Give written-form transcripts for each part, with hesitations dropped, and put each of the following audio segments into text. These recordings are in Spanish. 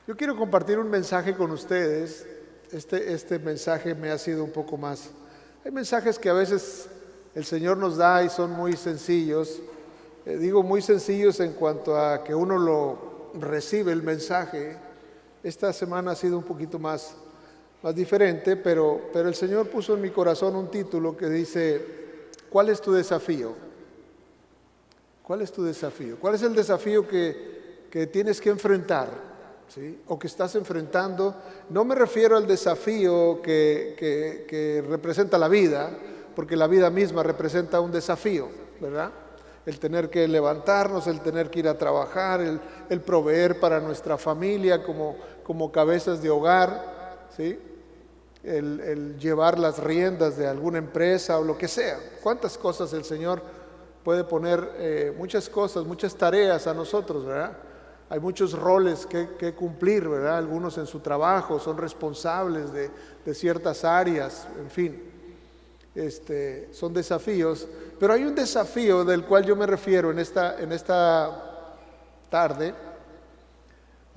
Yo quiero compartir un mensaje con ustedes. Este mensaje me ha sido un poco más. Hay mensajes que a veces el Señor nos da y son muy sencillos. Digo muy sencillos en cuanto a que uno lo recibe el mensaje. Esta semana ha sido un poquito más diferente, pero el Señor puso en mi corazón un título que dice: ¿cuál es tu desafío? ¿Cuál es tu desafío? ¿Cuál es el desafío que tienes que enfrentar? ¿Sí? O que estás enfrentando. No me refiero al desafío que representa la vida, porque la vida misma representa un desafío, ¿verdad? El tener que levantarnos, el tener que ir a trabajar, el proveer para nuestra familia como cabezas de hogar, ¿sí? El llevar las riendas de alguna empresa o lo que sea. ¿Cuántas cosas el Señor puede poner? Muchas cosas, muchas tareas a nosotros, ¿verdad? Hay muchos roles que cumplir, ¿verdad? Algunos en su trabajo son responsables de ciertas áreas, en fin, son desafíos. Pero hay un desafío del cual yo me refiero en esta tarde,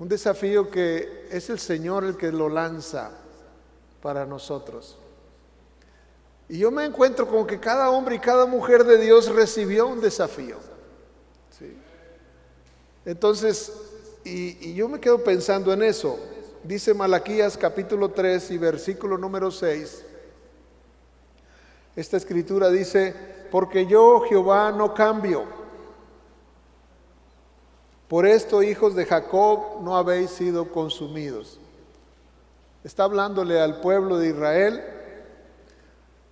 un desafío que es el Señor el que lo lanza para nosotros. Y yo me encuentro como que cada hombre y cada mujer de Dios recibió un desafío, ¿sí? Entonces, y yo me quedo pensando en eso. Dice Malaquías capítulo 3 y versículo número 6. Esta escritura dice: porque yo, Jehová, no cambio. Por esto, hijos de Jacob, no habéis sido consumidos. Está hablándole al pueblo de Israel,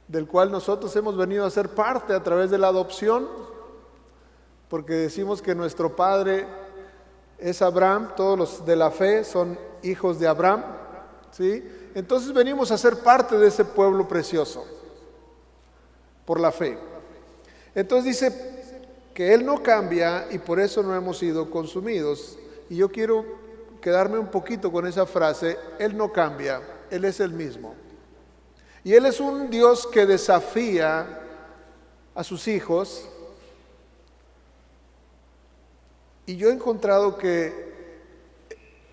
del cual nosotros hemos venido a ser parte a través de la adopción, porque decimos que nuestro padre es Abraham, todos los de la fe son hijos de Abraham, ¿sí? Entonces venimos a ser parte de ese pueblo precioso, por la fe. Entonces dice que Él no cambia y por eso no hemos sido consumidos. Y yo quiero quedarme un poquito con esa frase: Él no cambia, Él es el mismo. Y Él es un Dios que desafía a sus hijos. Y yo he encontrado que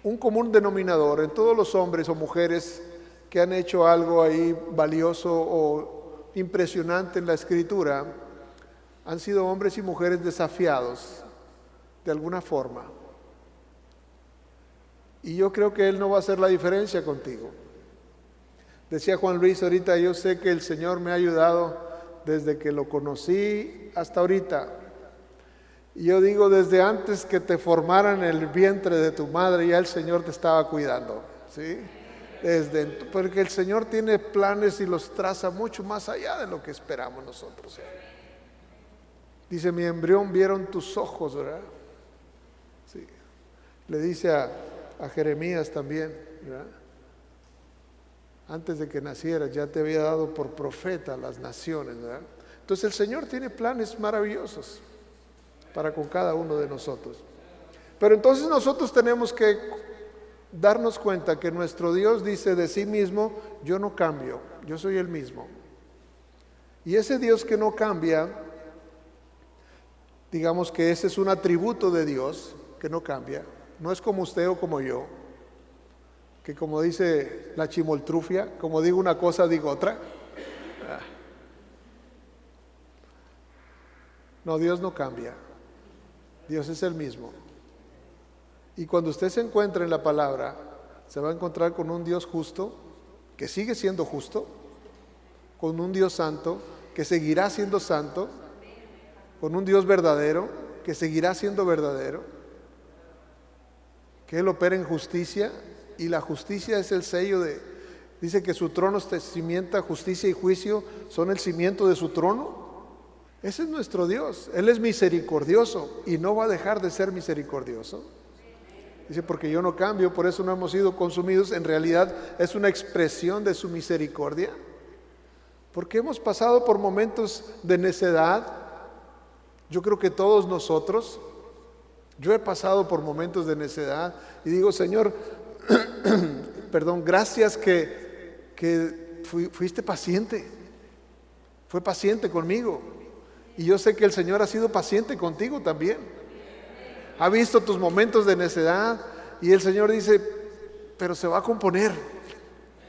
un común denominador en todos los hombres o mujeres que han hecho algo ahí valioso o impresionante en la Escritura han sido hombres y mujeres desafiados de alguna forma. Y yo creo que Él no va a hacer la diferencia contigo. Decía Juan Luis ahorita: yo sé que el Señor me ha ayudado desde que lo conocí hasta ahorita. Y yo digo, desde antes que te formaran en el vientre de tu madre, ya el Señor te estaba cuidando, ¿sí? Porque el Señor tiene planes y los traza mucho más allá de lo que esperamos nosotros. Dice: mi embrión vieron tus ojos, ¿verdad? Sí. Le dice a Jeremías también, ¿verdad? Antes de que nacieras ya te había dado por profeta a las naciones, ¿verdad? Entonces el Señor tiene planes maravillosos para con cada uno de nosotros. Pero entonces nosotros tenemos que darnos cuenta que nuestro Dios dice de sí mismo: yo no cambio, yo soy el mismo. Y ese Dios que no cambia, digamos que ese es un atributo de Dios que no cambia. No es como usted o como yo, que como dice la chimoltrufia, como digo una cosa digo otra. No, Dios no cambia. Dios es el mismo. Y cuando usted se encuentra en la palabra, se va a encontrar con un Dios justo, que sigue siendo justo, con un Dios santo, que seguirá siendo santo, con un Dios verdadero, que seguirá siendo verdadero, que Él opera en justicia, y la justicia es el sello dice que su trono se cimienta, justicia y juicio son el cimiento de su trono. Ese es nuestro Dios. Él es misericordioso y no va a dejar de ser misericordioso. Dice: porque yo no cambio, por eso no hemos sido consumidos. En realidad es una expresión de su misericordia, porque hemos pasado por momentos de necedad. Yo creo que todos nosotros, yo he pasado por momentos de necedad y digo: Señor, perdón, gracias que fuiste paciente, fue paciente conmigo. Y yo sé que el Señor ha sido paciente contigo también. Ha visto tus momentos de necedad y el Señor dice: pero se va a componer,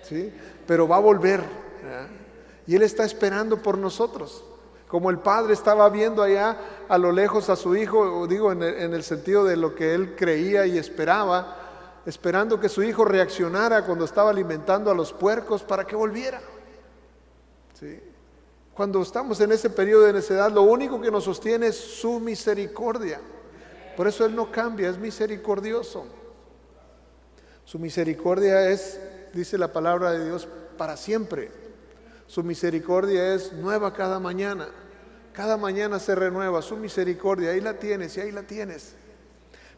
¿sí? Pero va a volver, ¿verdad? Y Él está esperando por nosotros. Como el padre estaba viendo allá a lo lejos a su hijo, o digo en el sentido de lo que él creía y esperaba, esperando que su hijo reaccionara cuando estaba alimentando a los puercos para que volviera. ¿Sí? Cuando estamos en ese periodo de necedad, lo único que nos sostiene es su misericordia. Por eso Él no cambia, es misericordioso. Su misericordia es, dice la palabra de Dios, para siempre. Su misericordia es nueva cada mañana. Cada mañana se renueva su misericordia. Ahí la tienes y ahí la tienes.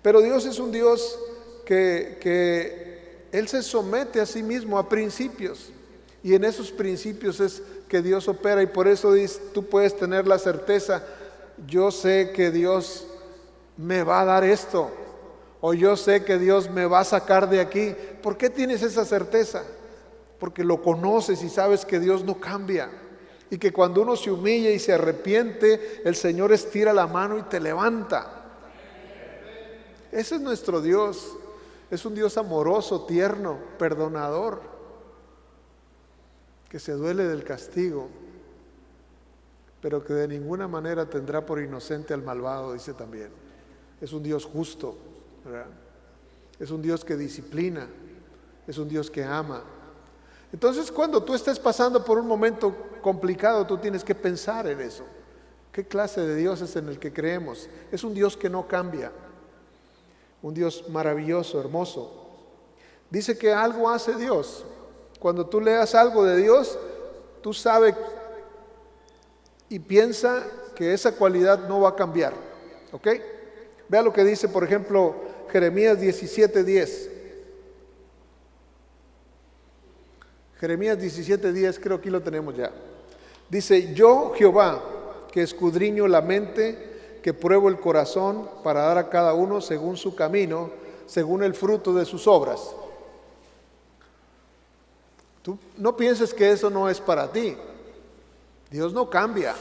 Pero Dios es un Dios que Él se somete a sí mismo a principios. Y en esos principios es que Dios opera. Y por eso tú puedes tener la certeza, yo sé que Dios me va a dar esto. O yo sé que Dios me va a sacar de aquí. ¿Por qué tienes esa certeza? Porque lo conoces y sabes que Dios no cambia. Y que cuando uno se humilla y se arrepiente, el Señor estira la mano y te levanta. Ese es nuestro Dios. Es un Dios amoroso, tierno, perdonador, que se duele del castigo, pero que de ninguna manera tendrá por inocente al malvado, dice también. Es un Dios justo, ¿verdad? Es un Dios que disciplina, es un Dios que ama. Entonces, cuando tú estés pasando por un momento complicado, tú tienes que pensar en eso. ¿Qué clase de Dios es en el que creemos? Es un Dios que no cambia, un Dios maravilloso, hermoso. Dice que algo hace Dios. Cuando tú leas algo de Dios, tú sabes y piensa que esa cualidad no va a cambiar. ¿Ok? Vea lo que dice, por ejemplo, Jeremías 17:10. Jeremías 17:10, creo que aquí lo tenemos ya. Dice, yo Jehová, que escudriño la mente, que pruebo el corazón para dar a cada uno según su camino, según el fruto de sus obras. Tú no pienses que eso no es para ti. Dios no cambia.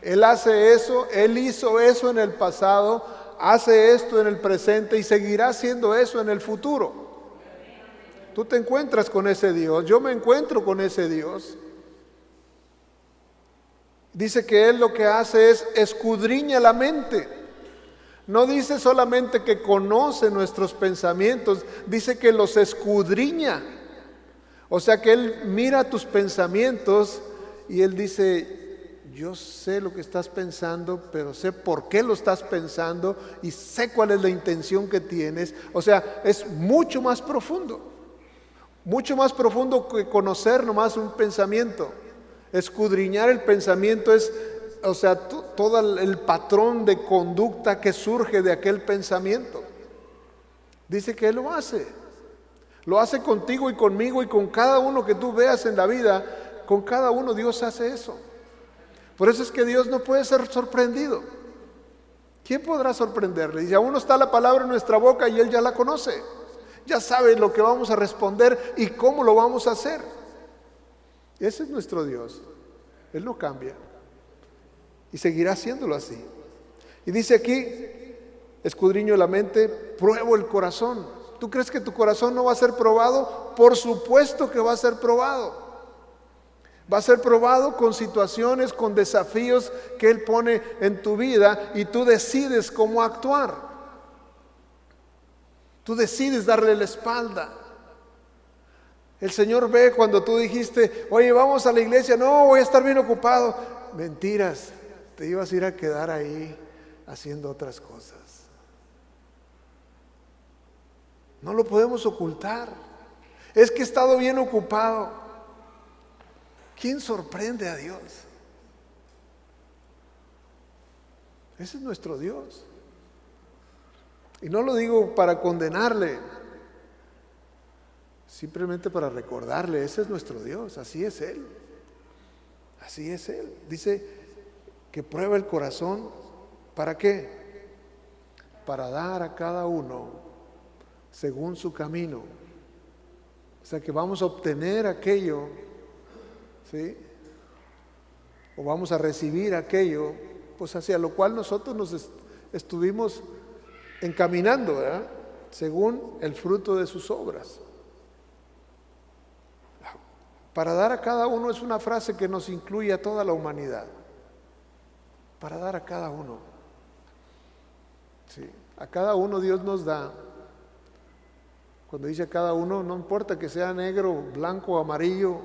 Él hace eso, Él hizo eso en el pasado, hace esto en el presente y seguirá haciendo eso en el futuro. Tú te encuentras con ese Dios, yo me encuentro con ese Dios. Dice que Él lo que hace es escudriña la mente. No dice solamente que conoce nuestros pensamientos, dice que los escudriña. O sea que Él mira tus pensamientos y Él dice, yo sé lo que estás pensando, pero sé por qué lo estás pensando y sé cuál es la intención que tienes. O sea, es mucho más profundo que conocer nomás un pensamiento. Escudriñar el pensamiento es, o sea, todo el patrón de conducta que surge de aquel pensamiento. Dice que Él lo hace. Lo hace contigo y conmigo y con cada uno que tú veas en la vida. Con cada uno Dios hace eso. Por eso es que Dios no puede ser sorprendido. ¿Quién podrá sorprenderle? Dice, aún no está la palabra en nuestra boca y Él ya la conoce. Ya sabe lo que vamos a responder y cómo lo vamos a hacer. Ese es nuestro Dios. Él no cambia. Y seguirá haciéndolo así. Y dice aquí, escudriño la mente, pruebo el corazón. ¿Tú crees que tu corazón no va a ser probado? Por supuesto que va a ser probado. Va a ser probado con situaciones, con desafíos que Él pone en tu vida y tú decides cómo actuar. Tú decides darle la espalda. El Señor ve cuando tú dijiste, oye, vamos a la iglesia. No, voy a estar bien ocupado. Mentiras, te ibas a ir a quedar ahí haciendo otras cosas. No lo podemos ocultar. Es que he estado bien ocupado. ¿Quién sorprende a Dios? Ese es nuestro Dios. Y no lo digo para condenarle, simplemente para recordarle, ese es nuestro Dios, así es Él. Así es Él. Dice que prueba el corazón, ¿para qué? Para dar a cada uno según su camino. O sea que vamos a obtener aquello, ¿sí? O vamos a recibir aquello, pues hacia lo cual nosotros nos estuvimos encaminando, ¿verdad? Según el fruto de sus obras. Para dar a cada uno es una frase que nos incluye a toda la humanidad. Para dar a cada uno. Sí, a cada uno Dios nos da. Cuando dice a cada uno, no importa que sea negro, blanco, amarillo,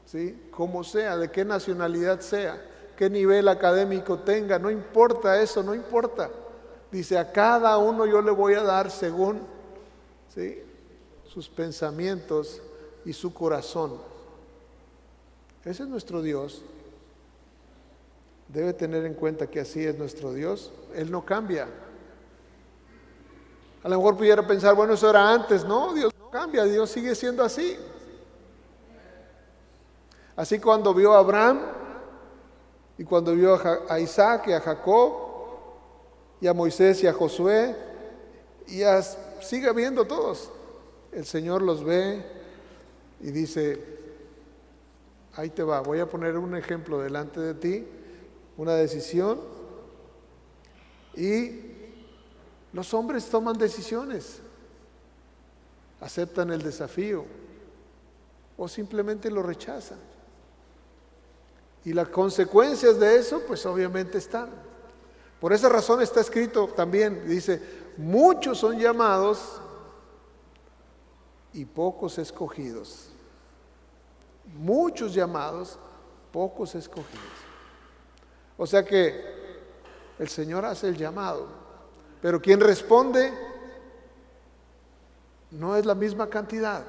¿sí? Como sea, de qué nacionalidad sea, qué nivel académico tenga, no importa eso, no importa. Dice, a cada uno yo le voy a dar según, ¿sí?, sus pensamientos y su corazón. Ese es nuestro Dios. Debe tener en cuenta que así es nuestro Dios. Él no cambia. A lo mejor pudiera pensar, bueno, eso era antes. No, Dios no cambia, Dios sigue siendo así. Así cuando vio a Abraham y cuando vio a Isaac y a Jacob y a Moisés y a Josué y sigue viendo todos. El Señor los ve y dice, ahí te va, voy a poner un ejemplo delante de ti, una decisión, y los hombres toman decisiones, aceptan el desafío o simplemente lo rechazan. Y las consecuencias de eso, pues obviamente están. Por esa razón está escrito también, dice, muchos son llamados y pocos escogidos. Muchos llamados, pocos escogidos. O sea que el Señor hace el llamado, pero quien responde no es la misma cantidad.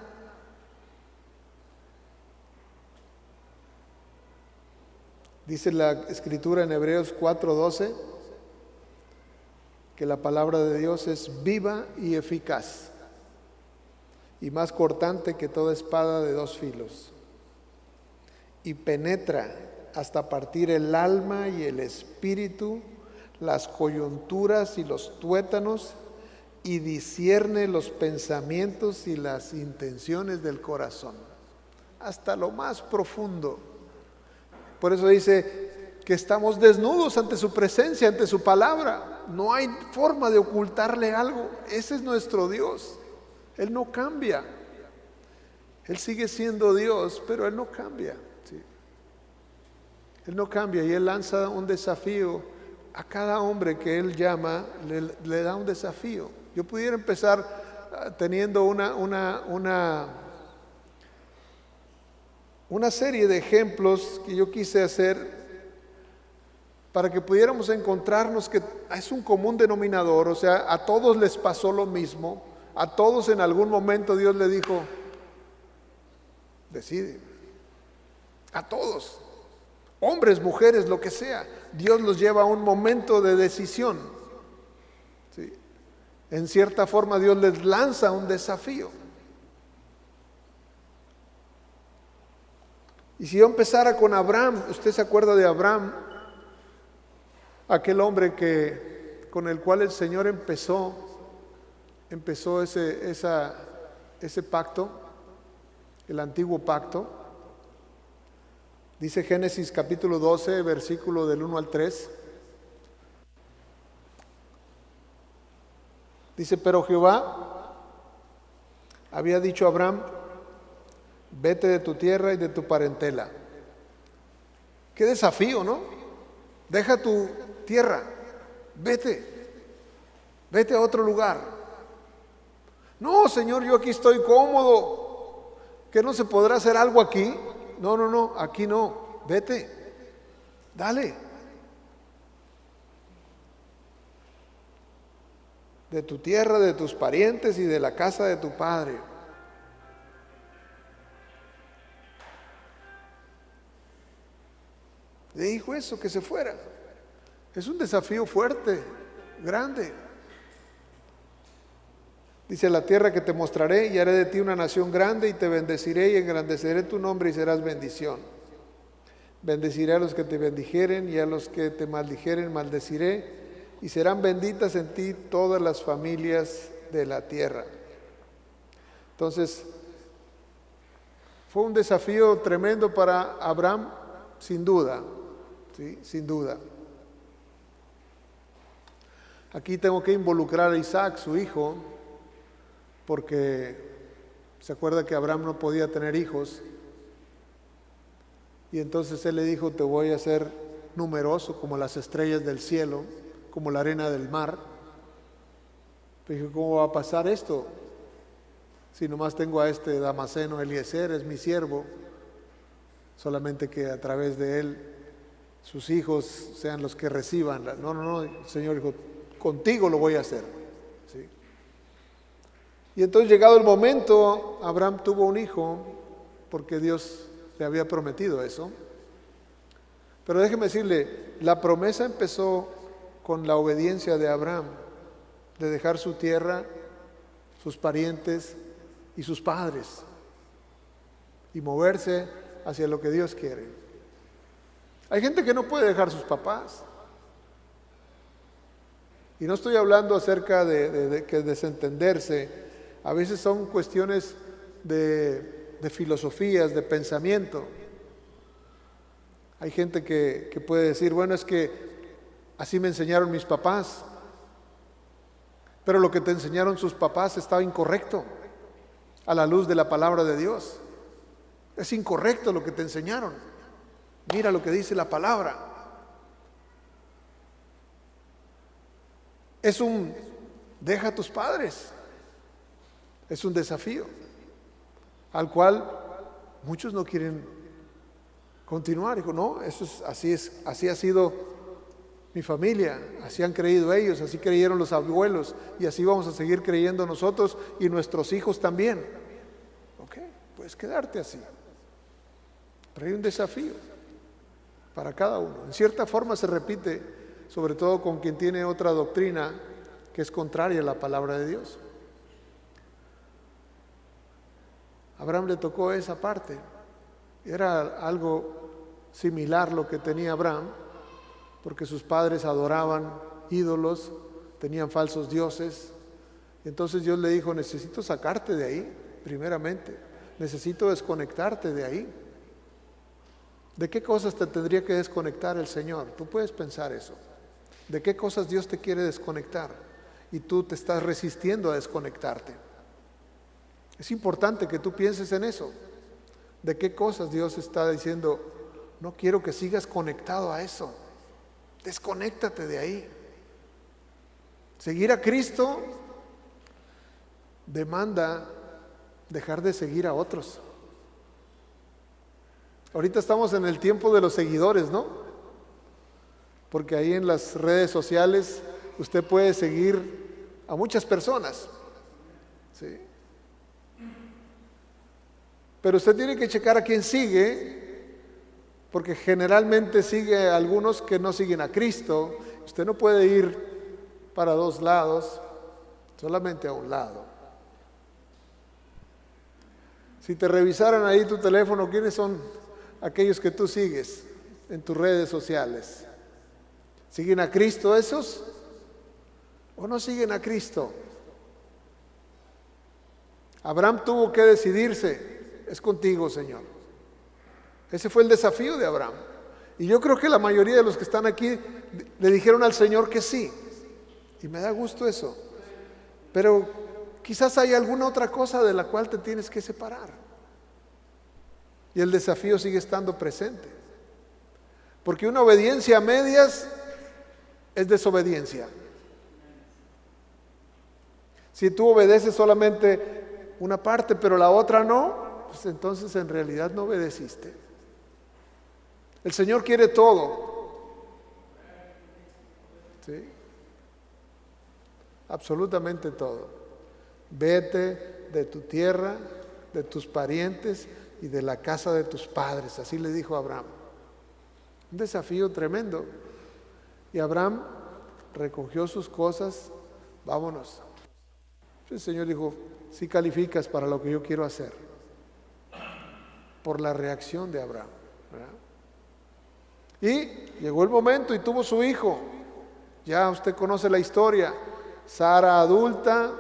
Dice la Escritura en Hebreos 4:12 que la palabra de Dios es viva y eficaz y más cortante que toda espada de dos filos, y penetra hasta partir el alma y el espíritu, las coyunturas y los tuétanos, y discierne los pensamientos y las intenciones del corazón, hasta lo más profundo. Por eso dice que estamos desnudos ante su presencia, ante su palabra. No hay forma de ocultarle algo. Ese es nuestro Dios. Él no cambia. Él sigue siendo Dios, pero Él no cambia. ¿Sí? Él no cambia y Él lanza un desafío a cada hombre que Él llama, le da un desafío. Yo pudiera empezar teniendo una serie de ejemplos que yo quise hacer para que pudiéramos encontrarnos que es un común denominador, o sea, a todos les pasó lo mismo, a todos en algún momento Dios le dijo, decide, a todos, hombres, mujeres, lo que sea, Dios los lleva a un momento de decisión, ¿sí? En cierta forma Dios les lanza un desafío. Y si yo empezara con Abraham, usted se acuerda de Abraham, aquel hombre con el cual el Señor empezó ese pacto, el antiguo pacto. Dice Génesis capítulo 12, versículo del 1 al 3. Dice, pero Jehová había dicho a Abraham, vete de tu tierra y de tu parentela. Qué desafío, ¿no? Deja tu tierra, vete a otro lugar. No, Señor, yo aquí estoy cómodo, que no se podrá hacer algo aquí. No, aquí no, vete, dale. De tu tierra, de tus parientes y de la casa de tu padre. Le dijo eso, que se fuera. Es un desafío fuerte, grande. Dice, la tierra que te mostraré y haré de ti una nación grande y te bendeciré y engrandeceré tu nombre y serás bendición. Bendeciré a los que te bendijeren y a los que te maldijeren maldeciré y serán benditas en ti todas las familias de la tierra. Entonces, fue un desafío tremendo para Abraham, sin duda. ¿Sí? Sin duda. Aquí tengo que involucrar a Isaac, su hijo, porque se acuerda que Abraham no podía tener hijos Y entonces él le dijo, te voy a hacer numeroso como las estrellas del cielo, como la arena del mar. Pero dije, ¿cómo va a pasar esto? Si nomás tengo a este Damaseno Eliezer, es mi siervo, solamente que a través de él sus hijos sean los que reciban. No, el Señor dijo, contigo lo voy a hacer. ¿Sí? Y entonces, llegado el momento, Abraham tuvo un hijo, porque Dios le había prometido eso. Pero déjeme decirle, la promesa empezó con la obediencia de Abraham, de dejar su tierra, sus parientes y sus padres, y moverse hacia lo que Dios quiere. Hay gente que no puede dejar sus papás. Y no estoy hablando acerca de que desentenderse. A veces son cuestiones de filosofías, de pensamiento. Hay gente que puede decir, bueno, es que así me enseñaron mis papás. Pero lo que te enseñaron sus papás estaba incorrecto a la luz de la palabra de Dios. Es incorrecto lo que te enseñaron. Mira lo que dice la palabra. Deja a tus padres. Es un desafío al cual muchos no quieren continuar. Dijo, no, así ha sido mi familia, así han creído ellos, así creyeron los abuelos, y así vamos a seguir creyendo nosotros y nuestros hijos también. Ok, puedes quedarte así. Pero hay un desafío para cada uno. En cierta forma se repite, sobre todo con quien tiene otra doctrina que es contraria a la palabra de Dios. A Abraham le tocó esa parte. Era algo similar lo que tenía Abraham, porque sus padres adoraban ídolos, tenían falsos dioses. Entonces Dios le dijo, necesito sacarte de ahí, primeramente. Necesito desconectarte de ahí. ¿De qué cosas te tendría que desconectar el Señor? Tú puedes pensar eso. ¿De qué cosas Dios te quiere desconectar? Y tú te estás resistiendo a desconectarte. Es importante que tú pienses en eso. ¿De qué cosas Dios está diciendo, no quiero que sigas conectado a eso? Desconéctate de ahí. Seguir a Cristo demanda dejar de seguir a otros. Ahorita estamos en el tiempo de los seguidores, ¿no? Porque ahí en las redes sociales usted puede seguir a muchas personas, ¿sí? Pero usted tiene que checar a quién sigue, porque generalmente sigue a algunos que no siguen a Cristo. Usted no puede ir para dos lados, solamente a un lado. Si te revisaran ahí tu teléfono, ¿quiénes son aquellos que tú sigues en tus redes sociales? ¿Siguen a Cristo esos? ¿O no siguen a Cristo? Abraham tuvo que decidirse. Es contigo, Señor. Ese fue el desafío de Abraham. Y yo creo que la mayoría de los que están aquí le dijeron al Señor que sí. Y me da gusto eso. Pero quizás hay alguna otra cosa de la cual te tienes que separar. Y el desafío sigue estando presente. Porque una obediencia a medias es desobediencia. Si tú obedeces solamente una parte, pero la otra no, pues entonces en realidad no obedeciste. El Señor quiere todo. ¿Sí? Absolutamente todo. Vete de tu tierra, de tus parientes y de la casa de tus padres. Así le dijo a Abraham. Un desafío tremendo. Y Abraham recogió sus cosas. Vámonos. El Señor dijo, si calificas para lo que yo quiero hacer. Por la reacción de Abraham, ¿verdad? Y llegó el momento y tuvo su hijo. Ya usted conoce la historia. Sara adulta,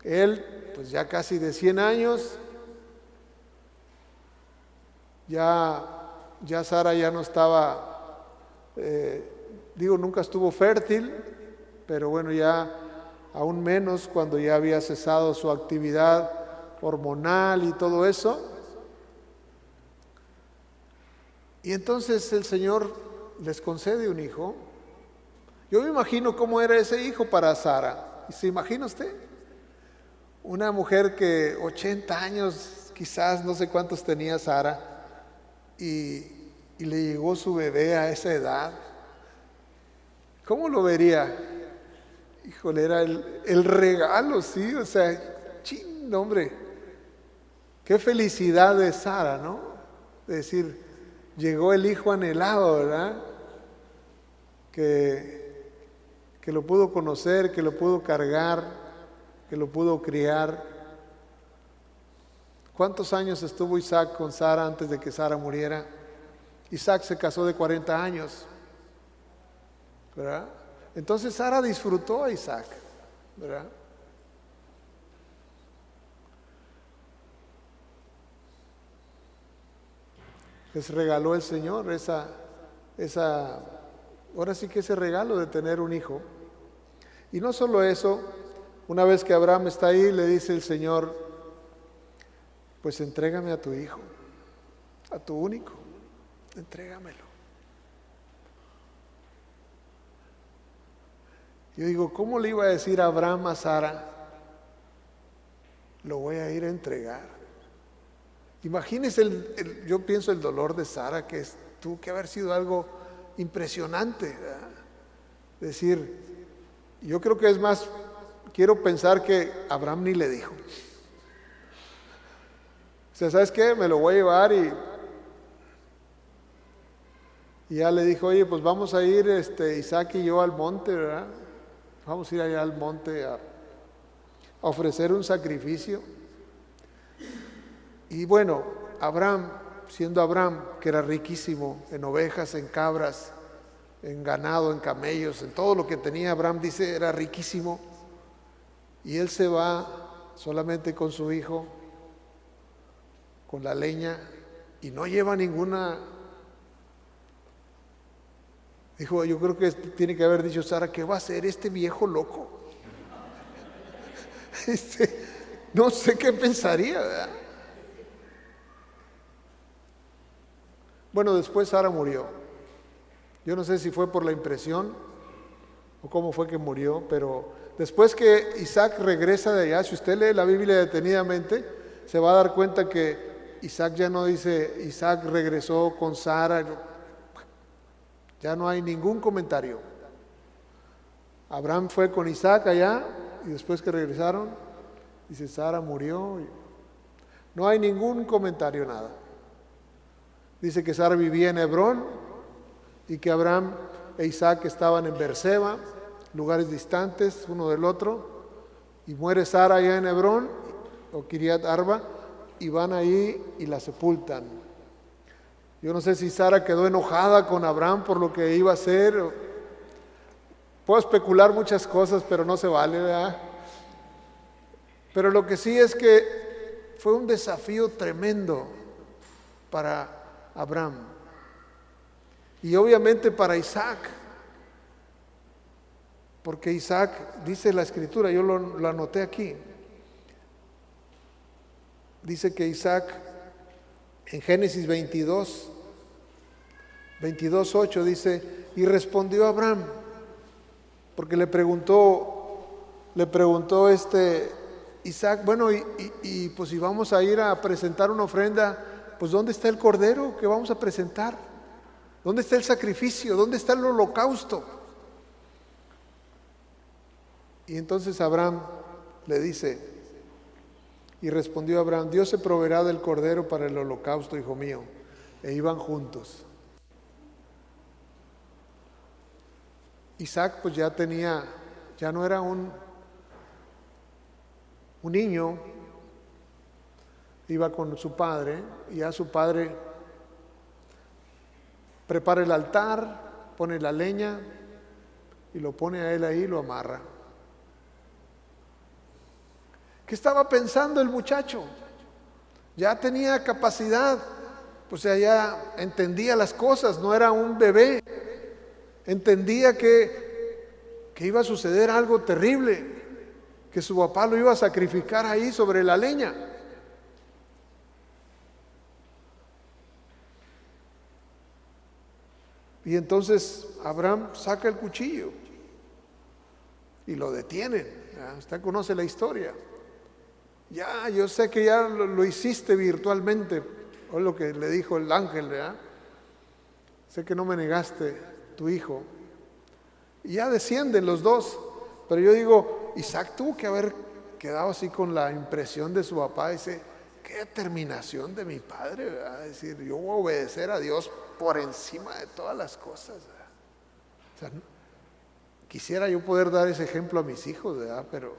él pues ya casi de 100 años. Ya Sara ya no estaba, nunca estuvo fértil, pero bueno, ya aún menos cuando ya había cesado su actividad hormonal y todo eso. Y entonces el Señor les concede un hijo. Yo me imagino cómo era ese hijo para Sara. ¿Se imagina usted? Una mujer que 80 años, quizás no sé cuántos tenía Sara, y le llegó su bebé a esa edad. ¿Cómo lo vería? Híjole, era el regalo, sí, o sea, ching, hombre, qué felicidad de Sara, ¿no? Es decir, llegó el hijo anhelado, ¿verdad? Que lo pudo conocer, que lo pudo cargar, que lo pudo criar. ¿Cuántos años estuvo Isaac con Sara antes de que Sara muriera? Isaac se casó de 40 años, ¿verdad? Entonces Sara disfrutó a Isaac, ¿verdad? Les regaló el Señor ahora sí que ese regalo de tener un hijo. Y no solo eso, una vez que Abraham está ahí, le dice el Señor, pues entrégame a tu hijo, a tu único, entrégamelo. Yo digo, ¿cómo le iba a decir a Abraham a Sara? Lo voy a ir a entregar. Imagínese, yo pienso el dolor de Sara, que tuvo que haber sido algo impresionante, ¿verdad? Decir, yo creo que es más, quiero pensar que Abraham ni le dijo. O sea, ¿sabes qué? Me lo voy a llevar y ya le dijo, oye, pues vamos a ir Isaac y yo al monte, ¿verdad? Vamos a ir allá al monte a ofrecer un sacrificio. Y bueno, Abraham, siendo Abraham, que era riquísimo en ovejas, en cabras, en ganado, en camellos, en todo lo que tenía, Abraham dice, era riquísimo. Y él se va solamente con su hijo, con la leña, y no lleva ninguna. Dijo, yo creo que tiene que haber dicho Sara, ¿qué va a hacer este viejo loco? No sé qué pensaría, ¿verdad? Bueno, después Sara murió. Yo no sé si fue por la impresión o cómo fue que murió, pero después que Isaac regresa de allá, si usted lee la Biblia detenidamente, se va a dar cuenta que Isaac ya no dice, Isaac regresó con Sara. Ya no hay ningún comentario. Abraham fue con Isaac allá y después que regresaron, dice Sara murió. No hay ningún comentario, nada. Dice que Sara vivía en Hebrón y que Abraham e Isaac estaban en Beerseba, lugares distantes uno del otro, y muere Sara allá en Hebrón o Kiriat Arba y van ahí y la sepultan. Yo no sé si Sara quedó enojada con Abraham por lo que iba a hacer. Puedo especular muchas cosas, pero no se vale, ¿verdad? Pero lo que sí es que fue un desafío tremendo para Abraham. Y obviamente para Isaac. Porque Isaac, dice la Escritura, yo lo anoté aquí. Dice que Isaac, en Génesis 22:8 dice, y respondió Abraham, porque le preguntó Isaac, bueno, y pues si vamos a ir a presentar una ofrenda, pues ¿dónde está el cordero que vamos a presentar? ¿Dónde está el sacrificio? ¿Dónde está el holocausto? Y entonces Abraham le dice, y respondió Abraham, Dios se proveerá del cordero para el holocausto, hijo mío. E iban juntos. Isaac pues ya no era un niño, iba con su padre, y ya su padre prepara el altar, pone la leña y lo pone a él ahí y lo amarra. ¿Qué estaba pensando el muchacho? Ya tenía capacidad, o sea, ya entendía las cosas, no era un bebé. Entendía que iba a suceder algo terrible, que su papá lo iba a sacrificar ahí sobre la leña. Y entonces Abraham saca el cuchillo y lo detienen. ¿Ya? Usted conoce la historia. Ya, yo sé que ya lo hiciste virtualmente, o lo que le dijo el ángel, ¿verdad? Sé que no me negaste tu hijo. Y ya descienden los dos. Pero yo digo, Isaac tuvo que haber quedado así con la impresión de su papá. Dice, qué determinación de mi padre, ¿verdad? Es decir, yo voy a obedecer a Dios por encima de todas las cosas, ¿verdad? O sea, quisiera yo poder dar ese ejemplo a mis hijos, ¿verdad? Pero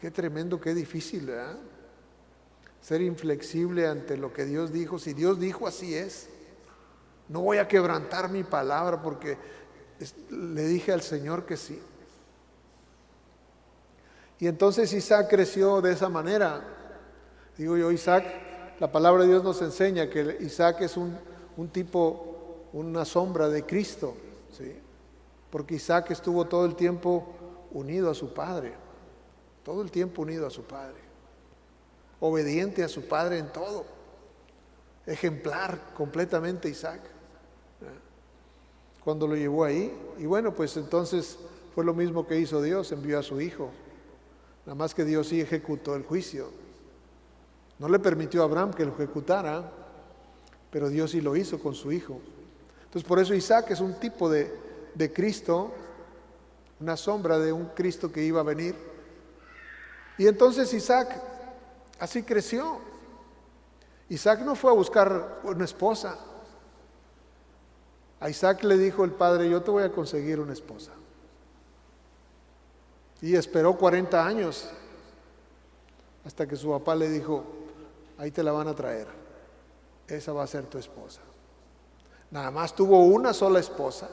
qué tremendo, qué difícil, ¿verdad? Ser inflexible ante lo que Dios dijo. Si Dios dijo, así es. No voy a quebrantar mi palabra porque le dije al Señor que sí. Y entonces Isaac creció de esa manera. Digo yo, Isaac, la palabra de Dios nos enseña que Isaac es un tipo, una sombra de Cristo, ¿sí? Porque Isaac estuvo todo el tiempo unido a su padre, todo el tiempo unido a su padre, obediente a su padre en todo, ejemplar completamente Isaac, ¿verdad? Cuando lo llevó ahí, y bueno, pues entonces fue lo mismo que hizo Dios, envió a su hijo, nada más que Dios sí ejecutó el juicio. No le permitió a Abraham que lo ejecutara, pero Dios sí lo hizo con su hijo. Entonces por eso Isaac es un tipo de Cristo, una sombra de un Cristo que iba a venir. Y entonces Isaac así creció. Isaac no fue a buscar una esposa. A Isaac le dijo el padre, yo te voy a conseguir una esposa. Y esperó 40 años hasta que su papá le dijo, ahí te la van a traer, esa va a ser tu esposa. Nada más tuvo una sola esposa,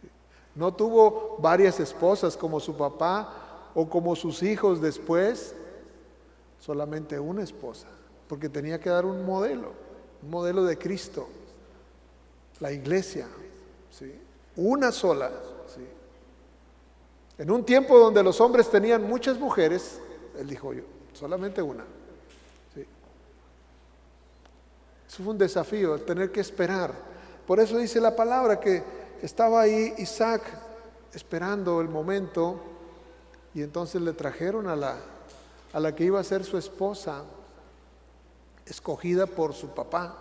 ¿sí? No tuvo varias esposas como su papá o como sus hijos después, solamente una esposa, porque tenía que dar un modelo de Cristo, la iglesia, ¿sí? Una sola, ¿sí? En un tiempo donde los hombres tenían muchas mujeres, él dijo yo, solamente una. ¿Sí? Eso fue un desafío, el tener que esperar. Por eso dice la palabra que estaba ahí Isaac esperando el momento y entonces le trajeron a la que iba a ser su esposa, escogida por su papá.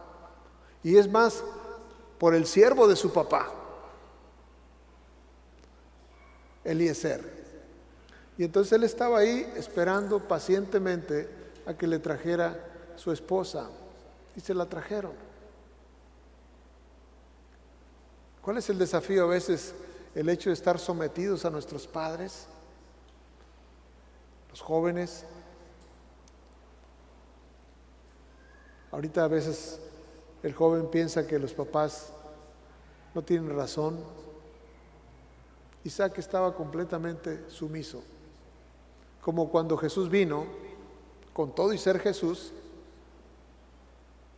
Y es más, por el siervo de su papá, Eliezer. Y entonces él estaba ahí esperando pacientemente a que le trajera su esposa. Y se la trajeron. ¿Cuál es el desafío a veces? El hecho de estar sometidos a nuestros padres, los jóvenes. Ahorita a veces el joven piensa que los papás no tienen razón. Isaac estaba completamente sumiso. Como cuando Jesús vino, con todo y ser Jesús,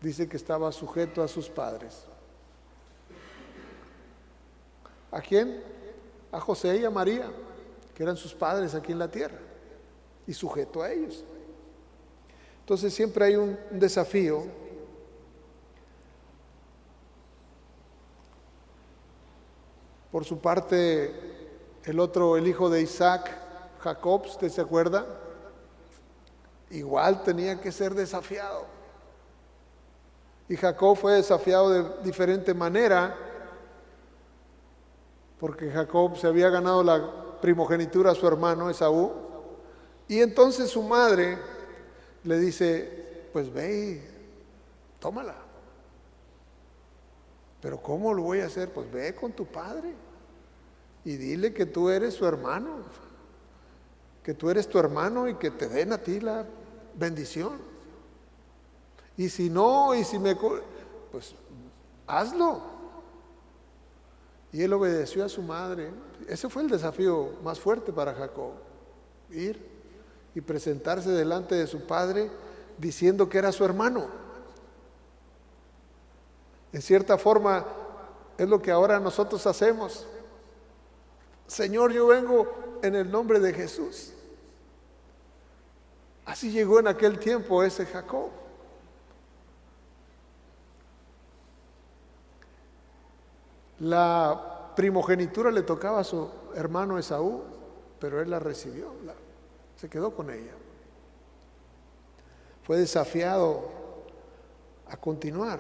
dice que estaba sujeto a sus padres. ¿A quién? A José y a María, que eran sus padres aquí en la tierra, y sujeto a ellos. Entonces siempre hay un desafío. Por su parte, el hijo de Isaac, Jacob, ¿usted se acuerda? Igual tenía que ser desafiado. Y Jacob fue desafiado de diferente manera, porque Jacob se había ganado la primogenitura a su hermano Esaú. Y entonces su madre le dice, pues ve y tómala. Pero ¿cómo lo voy a hacer? Pues ve con tu padre y dile que tú eres su hermano, que tú eres tu hermano y que te den a ti la bendición. Y si no, pues hazlo. Y él obedeció a su madre. Ese fue el desafío más fuerte para Jacob, ir y presentarse delante de su padre diciendo que era su hermano. En cierta forma es lo que ahora nosotros hacemos. Señor, yo vengo en el nombre de Jesús. Así llegó en aquel tiempo ese Jacob. La primogenitura le tocaba a su hermano Esaú, pero él la recibió, se quedó con ella. Fue desafiado a continuar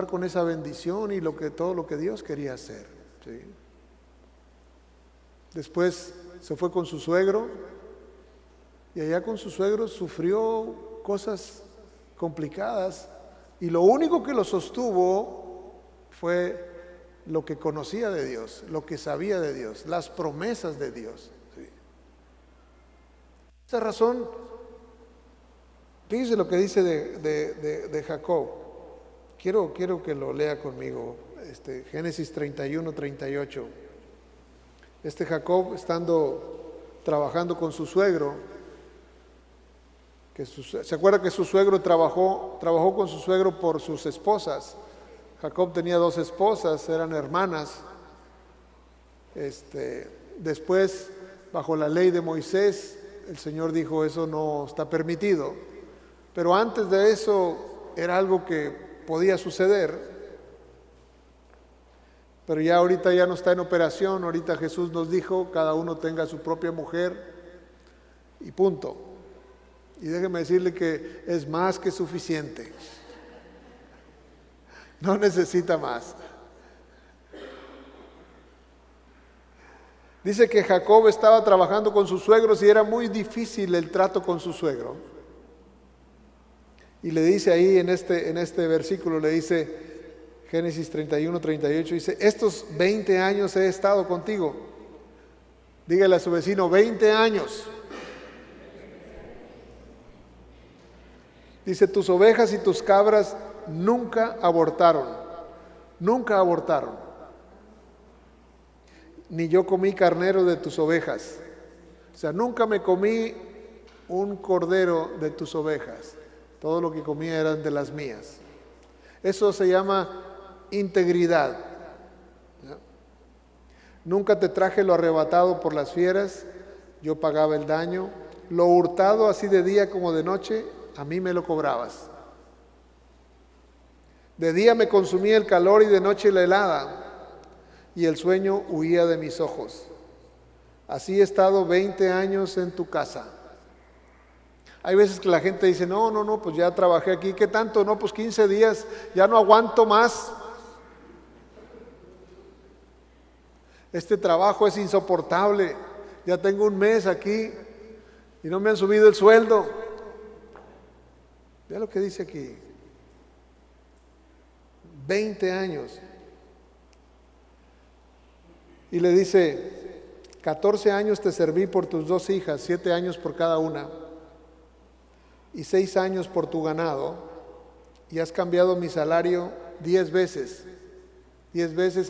con esa bendición y todo lo que Dios quería hacer, ¿sí? Después se fue con su suegro y allá con su suegro sufrió cosas complicadas y lo único que lo sostuvo fue lo que conocía de Dios, lo que sabía de Dios, las promesas de Dios, ¿sí? Esa razón, fíjese lo que dice de Jacob. Quiero que lo lea conmigo, Génesis 31, 38. Jacob, trabajando con su suegro, ¿se acuerda que su suegro trabajó con su suegro por sus esposas? Jacob tenía 2 esposas, eran hermanas. Después, bajo la ley de Moisés, el Señor dijo, eso no está permitido. Pero antes de eso era algo que podía suceder. Pero ya ahorita ya no está en operación. Ahorita Jesús nos dijo, cada uno tenga su propia mujer y punto. Y déjeme decirle que es más que suficiente. No necesita más. Dice que Jacob estaba trabajando con sus suegros y era muy difícil el trato con su suegro. Y le dice ahí en este versículo, le dice, Génesis 31, 38, dice, estos 20 años he estado contigo. Dígale a su vecino, 20 años. Dice, tus ovejas y tus cabras nunca abortaron. Nunca abortaron. Ni yo comí carnero de tus ovejas. O sea, nunca me comí un cordero de tus ovejas. Todo lo que comía eran de las mías. Eso se llama integridad. ¿Ya? Nunca te traje lo arrebatado por las fieras, yo pagaba el daño. Lo hurtado así de día como de noche, a mí me lo cobrabas. De día me consumía el calor y de noche la helada, y el sueño huía de mis ojos. Así he estado 20 años en tu casa. Hay veces que la gente dice, no, pues ya trabajé aquí, ¿qué tanto? No, pues 15 días, ya no aguanto más. Este trabajo es insoportable, ya tengo un mes aquí y no me han subido el sueldo. Vea lo que dice aquí. 20 años. Y le dice, 14 años te serví por tus 2 hijas, 7 años por cada una, y 6 años por tu ganado, y has cambiado mi salario 10 veces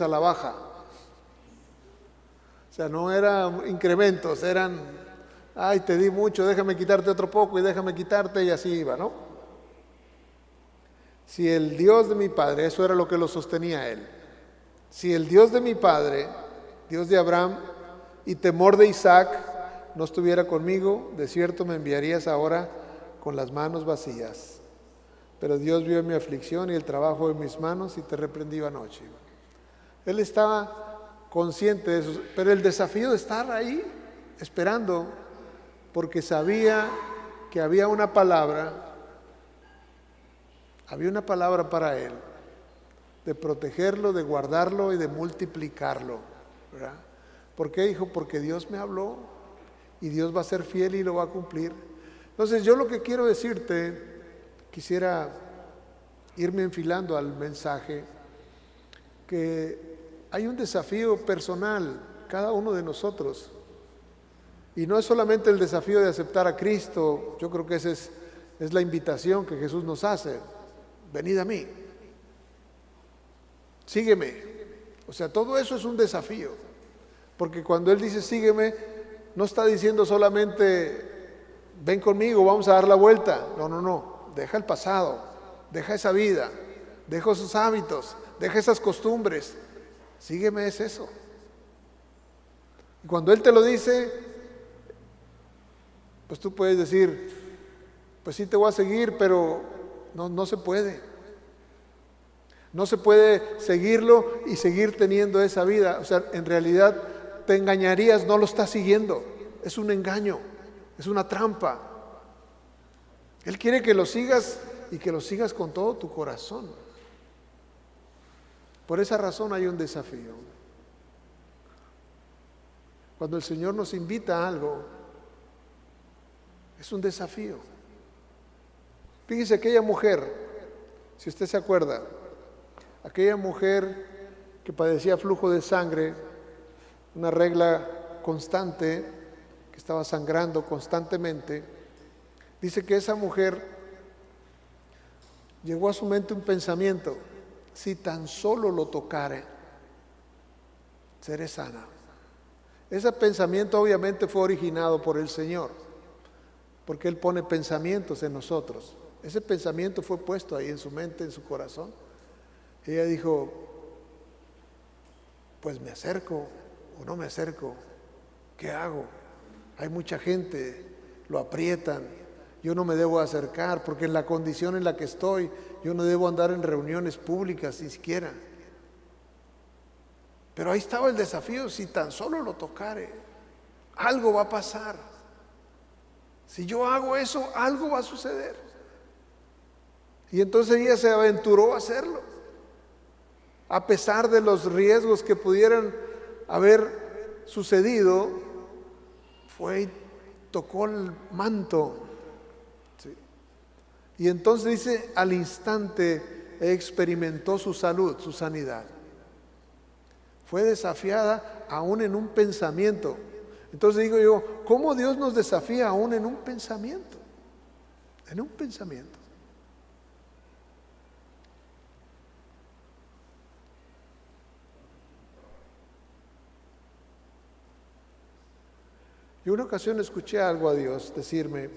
a la baja. O sea, no eran incrementos, eran, ay, te di mucho, déjame quitarte otro poco y déjame quitarte, y así iba, ¿no? Si el Dios de mi padre, eso era lo que lo sostenía a él, si el Dios de mi padre, Dios de Abraham y temor de Isaac, no estuviera conmigo, de cierto me enviarías ahora con las manos vacías. Pero Dios vio mi aflicción y el trabajo de mis manos y te reprendí anoche. Él estaba consciente de eso, pero el desafío de estar ahí esperando, porque sabía que había una palabra para él, de protegerlo, de guardarlo y de multiplicarlo, ¿verdad? ¿Por qué, hijo? Porque Dios me habló y Dios va a ser fiel y lo va a cumplir. Entonces yo lo que quiero decirte, quisiera irme enfilando al mensaje, que hay un desafío personal, cada uno de nosotros, y no es solamente el desafío de aceptar a Cristo. Yo creo que esa es la invitación que Jesús nos hace: venid a mí, sígueme. O sea, todo eso es un desafío, porque cuando Él dice sígueme, no está diciendo solamente ven conmigo, vamos a dar la vuelta. No, deja el pasado, deja esa vida, deja esos hábitos, deja esas costumbres, sígueme, es eso. Y cuando Él te lo dice, pues tú puedes decir, pues sí te voy a seguir, pero no se puede. No se puede seguirlo y seguir teniendo esa vida. O sea, en realidad te engañarías, no lo estás siguiendo. Es un engaño, es una trampa. Él quiere que lo sigas y que lo sigas con todo tu corazón. Por esa razón hay un desafío. Cuando el Señor nos invita a algo, es un desafío. Fíjese, aquella mujer, si usted se acuerda, aquella mujer que padecía flujo de sangre, una regla constante, que estaba sangrando constantemente, dice que esa mujer llegó a su mente un pensamiento: si tan solo lo tocare, seré sana. Ese pensamiento obviamente fue originado por el Señor, porque Él pone pensamientos en nosotros. Ese pensamiento fue puesto ahí en su mente, en su corazón. Ella dijo: pues me acerco o no me acerco, ¿qué hago? Hay mucha gente, lo aprietan, yo no me debo acercar porque en la condición en la que estoy, yo no debo andar en reuniones públicas ni siquiera. Pero ahí estaba el desafío: si tan solo lo tocare, algo va a pasar. Si yo hago eso, algo va a suceder. Y entonces ella se aventuró a hacerlo, a pesar de los riesgos que pudieran haber sucedido. Fue y tocó el manto. Sí. Y entonces dice, al instante experimentó su salud, su sanidad. Fue desafiada aún en un pensamiento. Entonces digo yo, ¿cómo Dios nos desafía aún en un pensamiento? En un pensamiento. Y una ocasión escuché algo a Dios decirme,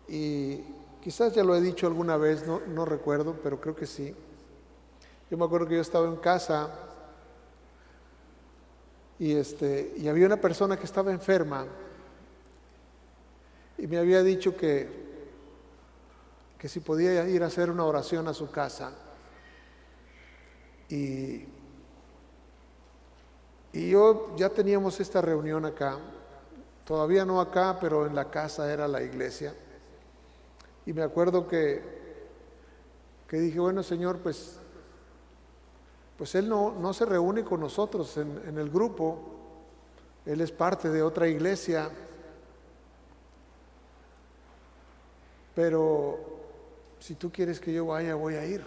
y quizás ya lo he dicho alguna vez, no recuerdo, pero creo que sí. Yo me acuerdo que yo estaba en casa y había una persona que estaba enferma y me había dicho que si podía ir a hacer una oración a su casa. Y yo ya teníamos esta reunión acá, todavía no acá, pero en la casa era la iglesia. Y me acuerdo que dije, bueno, Señor, pues Él no se reúne con nosotros en el grupo, Él es parte de otra iglesia, pero si tú quieres que yo vaya, voy a ir.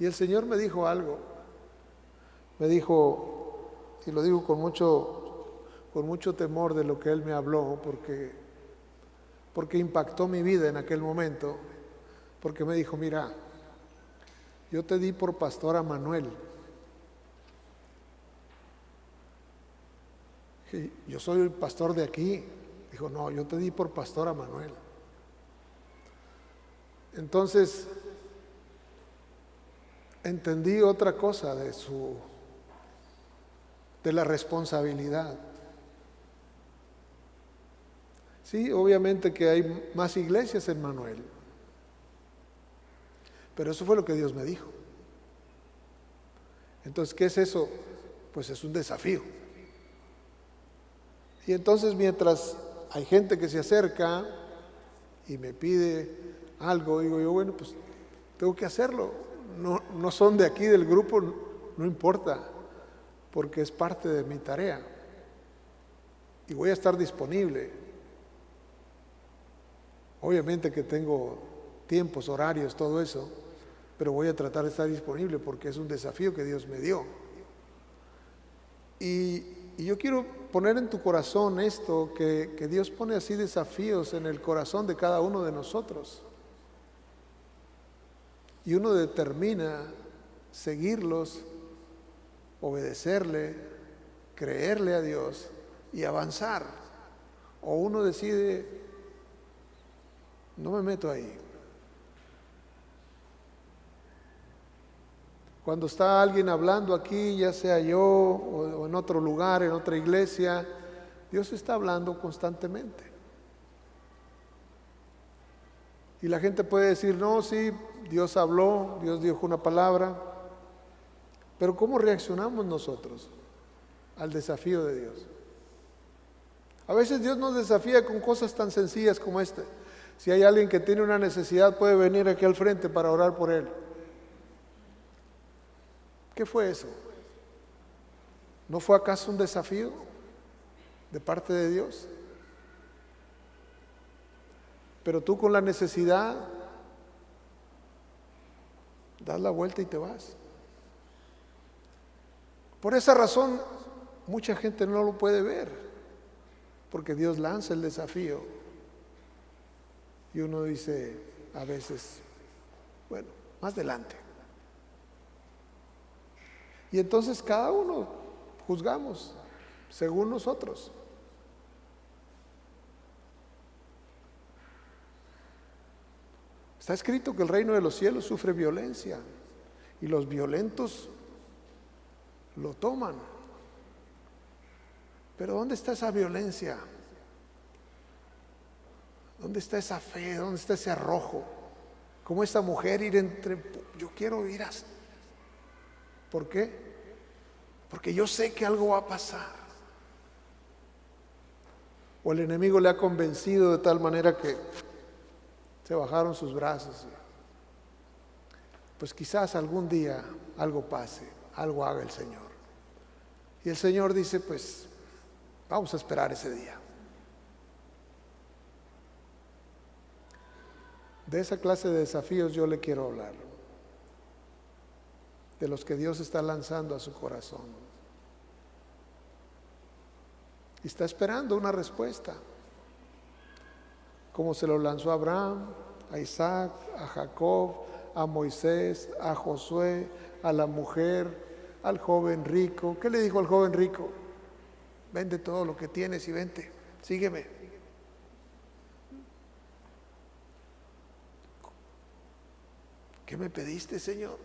Y el Señor me dijo algo. Me dijo, y lo digo con mucho temor de lo que Él me habló, porque impactó mi vida en aquel momento, porque me dijo, mira, yo te di por pastor a Manuel. Y yo soy el pastor de aquí. Dijo, no, yo te di por pastor a Manuel. Entonces, entendí otra cosa de la responsabilidad. Sí, obviamente que hay más iglesias en Manuel, pero eso fue lo que Dios me dijo. Entonces, ¿qué es eso? Pues es un desafío. Y entonces, mientras hay gente que se acerca y me pide algo, digo yo, bueno, pues tengo que hacerlo. No son de aquí del grupo, no importa, porque es parte de mi tarea y voy a estar disponible. Obviamente que tengo tiempos, horarios, todo eso, pero voy a tratar de estar disponible porque es un desafío que Dios me dio. Y yo quiero poner en tu corazón esto, que Dios pone así desafíos en el corazón de cada uno de nosotros y uno determina seguirlos, obedecerle, creerle a Dios y avanzar. O uno decide, no me meto ahí. Cuando está alguien hablando aquí, ya sea yo o en otro lugar, en otra iglesia, Dios está hablando constantemente. Y la gente puede decir, no, sí, Dios habló, Dios dijo una palabra, pero ¿cómo reaccionamos nosotros al desafío de Dios? A veces Dios nos desafía con cosas tan sencillas como esta. Si hay alguien que tiene una necesidad, puede venir aquí al frente para orar por él. ¿Qué fue eso? ¿No fue acaso un desafío de parte de Dios? Pero tú con la necesidad das la vuelta y te vas. Por esa razón, mucha gente no lo puede ver, porque Dios lanza el desafío y uno dice a veces, bueno, más adelante. Y entonces cada uno juzgamos según nosotros. Está escrito que el reino de los cielos sufre violencia y los violentos lo toman. Pero ¿dónde está esa violencia? ¿Dónde está esa fe? ¿Dónde está ese arrojo? Como esta mujer ir entre, yo quiero ir a... ¿Por qué? Porque yo sé que algo va a pasar. O el enemigo le ha convencido de tal manera que se bajaron sus brazos. Pues quizás algún día algo pase, algo haga el Señor. Y el Señor dice, pues vamos a esperar ese día. De esa clase de desafíos yo le quiero hablar, de los que Dios está lanzando a su corazón. Y está esperando una respuesta, como se lo lanzó a Abraham, a Isaac, a Jacob, a Moisés, a Josué, a la mujer, al joven rico. ¿Qué le dijo al joven rico? Vende todo lo que tienes y vente, sígueme. ¿Qué me pediste, Señor?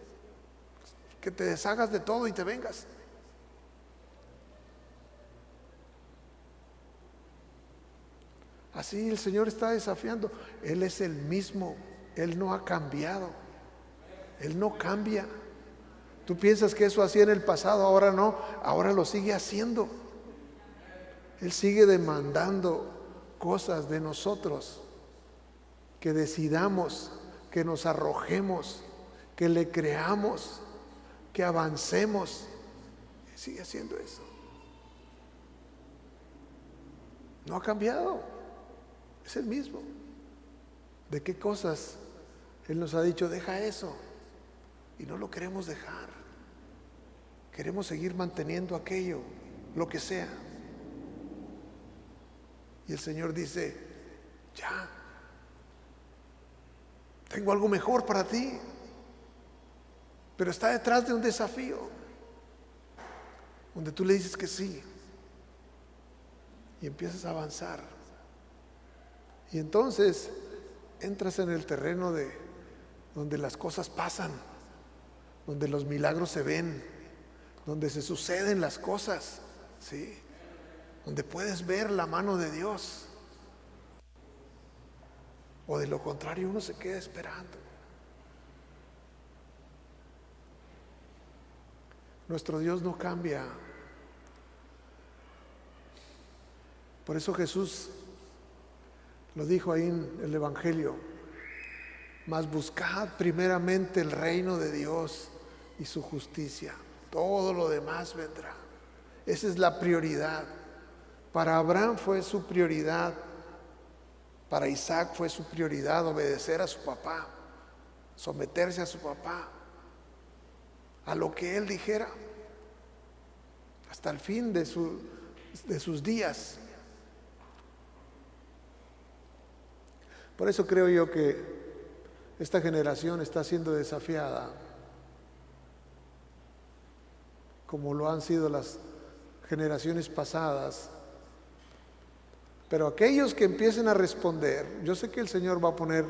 Que te deshagas de todo y te vengas. Así el Señor está desafiando. Él es el mismo, Él no ha cambiado, Él no cambia. Tú piensas que eso hacía en el pasado, ahora no, ahora lo sigue haciendo. Él sigue demandando cosas de nosotros, que decidamos, que nos arrojemos, que le creamos, que avancemos. Sigue haciendo eso. No ha cambiado. Es el mismo. ¿De qué cosas Él nos ha dicho, deja eso? Y no lo queremos dejar. Queremos seguir manteniendo aquello, lo que sea. Y el Señor dice, ya, tengo algo mejor para ti. Pero está detrás de un desafío, donde tú le dices que sí. Y empiezas a avanzar. Y entonces entras en el terreno de donde las cosas pasan, donde los milagros se ven, donde se suceden las cosas, ¿sí? Donde puedes ver la mano de Dios. O de lo contrario, uno se queda esperando. Nuestro Dios no cambia. Por eso Jesús lo dijo ahí en el Evangelio: mas buscad primeramente el reino de Dios y su justicia, todo lo demás vendrá. Esa es la prioridad. Para Abraham fue su prioridad, para Isaac fue su prioridad obedecer a su papá, someterse a su papá, a lo que él dijera, hasta el fin de sus días. Por eso creo yo que esta generación está siendo desafiada, como lo han sido las generaciones pasadas. Pero aquellos que empiecen a responder, yo sé que el Señor va a poner